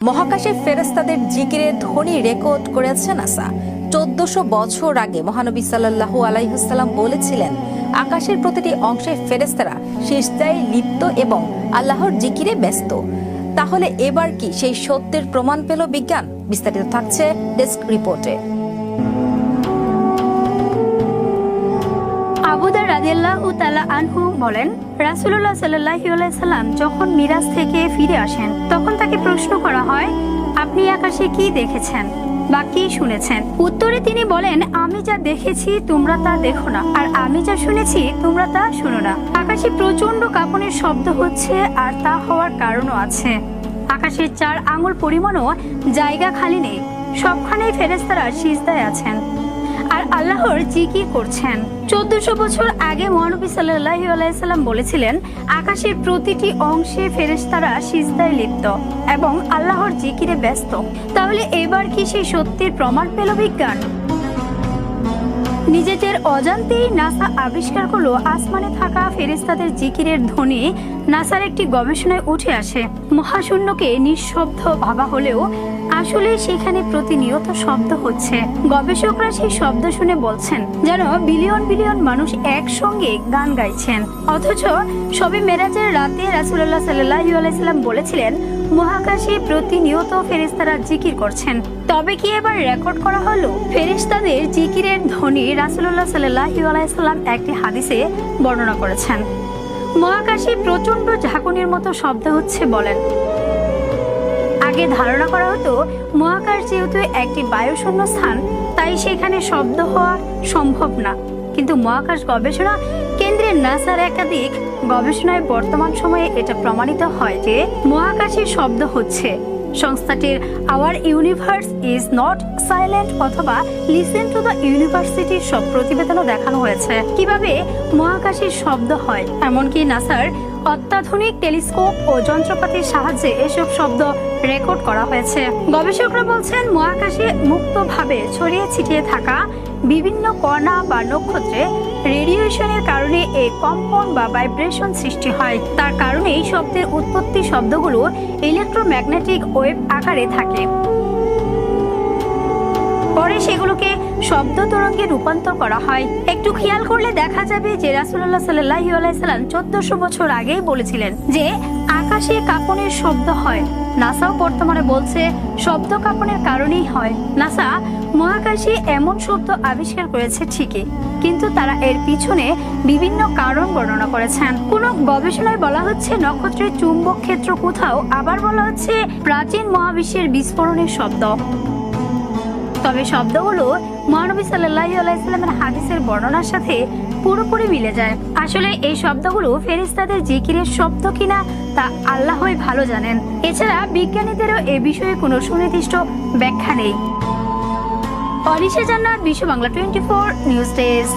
মহাকাশে ফেরেশতাদের জিকিরের ধ্বনি রেকর্ড করেছে নাসা। 1400 বছর আগে মহানবী সাল্লাল্লাহু আলাইহি ওয়াসাল্লাম বলেছিলেন, আকাশের প্রতিটি অংশে ফেরেশতারা সিজদায় লিপ্ত এবং আল্লাহর জিকিরে ব্যস্ত। তাহলে এবার কি সেই সত্যের প্রমাণ পেল বিজ্ঞান? বিস্তারিত থাকছে ডেস্ক রিপোর্টে। আবু দার রাদিয়াল্লাহু তাআলা আনহু বলেন, রাসূলুল্লাহ সাল্লাল্লাহু আলাইহি সাল্লাম যখন মিরাজ থেকে ফিরে আসেন তখন তাকে প্রশ্ন করা হয়, আপনি আকাশে কি দেখেছেন বা কি শুনেছেন? উত্তরে তিনি বলেন, আমি যা দেখেছি তোমরা তা দেখো না, আর আমি যা শুনেছি তোমরা তা শুনো না। আকাশে প্রচন্ড কাঁপনের শব্দ হচ্ছে, আর তা হওয়ার কারণও আছে। আকাশের 4 আঙ্গুল পরিমাণও জায়গা খালি নেই, সবখানেই ফেরেশতারা সিজদায় আছেন আর আল্লাহর জিকির করছেন। 1400 বছর আগে মহানবী সাল্লাল্লাহু আলাইহি সাল্লাম বলেছিলেন, আকাশের প্রতিটি অংশে ফেরেশতারা সিজদায় লিপ্ত এবং আল্লাহর জিকিরে ব্যস্ত। তাহলে এবার কি সেই সত্যের প্রমাণ পেল বিজ্ঞান? নিজেদের অজান্তেই নাসা আবিষ্কার করলো আসমানে থাকা ফেরেশতাদের জিকিরের ধ্বনি নাসার একটি গবেষণায় উঠে আসে। মহাশূন্যকে নিঃশব্দ ভাবা হলেও আসলে সেখানে প্রতিনিয়ত শব্দ হচ্ছে। গবেষকরা সেই শব্দ শুনে বলছেন যেন বিলিয়ন বিলিয়ন মানুষ একসঙ্গে গান গাইছেন। অথচ শবে মেরাজের রাতে রাসূলুল্লাহ সাল্লাল্লাহু আলাইহি সাল্লাম বলেছিলেন, মহাকাশে প্রতিনিয়ত ফেরেশতারা জিকির করছেন। তবে কি এবার রেকর্ড করা হলো? ফেরেশতাদের জিকিরের ধ্বনি রাসূলুল্লাহ সাল্লাল্লাহু আলাইহি সাল্লাম একটি হাদিসে বর্ণনা করেছেন। মহাকাশে প্রচন্ড ঝাঁকুনির মতো শব্দ হচ্ছে বলেন। আগে ধারণা করা হতো মহাকাশ যেহেতু একটি বায়ুশূন্য স্থান, তাই সেখানে শব্দ হওয়া সম্ভব না। কিন্তু মহাকাশ গবেষণা কেন্দ্রের নাসার একাধিক গবেষণায় বর্তমান সময়ে এটা প্রমাণিত হয় যে মহাকাশে শব্দ হচ্ছে। সংস্থাটির hour universe is not silent অথবা লিসেন টু দ্য ইউনিভার্সিটির সব প্রতিবেদনও দেখানো হয়েছে কিভাবে মহাকাশের শব্দ হয়। এমনকি নাসার অত্যাধুনিক টেলিস্কোপ ও যন্ত্রপাতির সাহায্যে এসব শব্দ রেকর্ড করা হয়েছে। গবেষকরা বলছেন, মহাকাশে মুক্তভাবে ছড়িয়ে ছিটিয়ে থাকা বিভিন্ন কণা বা নক্ষত্রে রেডিয়েশনের কারণে এই কম্পন বা ভাইব্রেশন সৃষ্টি হয়। তার কারণে এই শব্দের উৎপত্তি শব্দগুলো ইলেকট্রোম্যাগনেটিক ওয়েভ আকারে থাকে। পরে সেগুলোকে শব্দ তরঙ্গে রূপান্তর করা হয়। একটু খেয়াল করলে দেখা যাবে যে রাসূলুল্লাহ সাল্লাল্লাহু আলাইহি সাল্লাম 1400 বছর আগেই বলেছিলেন যে আকাশে কাঁপনের শব্দ হয়। নাসাও বর্তমানে বলছে শব্দ কাঁপনের কারণেই হয়। নাসা মহাকাশে এমন শব্দ আবিষ্কার করেছে ঠিকই, কিন্তু তারা এর পিছনে বিভিন্ন কারণ বর্ণনা করেছেন। কোন গবেষণায় বলা হচ্ছে নক্ষত্রের চুম্বক ক্ষেত্র কোথাও, আবার বলা হচ্ছে প্রাচীন মহাবিশ্বের বিস্ফোরণের শব্দ। তবে শব্দগুলো মহানবী সাল্লাল্লাহু আলাইহি সাল্লামের হাদিসের বর্ণনার সাথে পুরোপুরি মিলে যায়। আসলে এই শব্দগুলো ফেরেশতাদের জিকিরের শব্দ কিনা তা আল্লাহই ভালো জানেন। এছাড়া বিজ্ঞানীদেরও এ বিষয়ে কোনো সুনির্দিষ্ট ব্যাখ্যা নেই। অনিশা জান্নাত, বিশ্ব বাংলা 24 নিউজ ডেস্ক।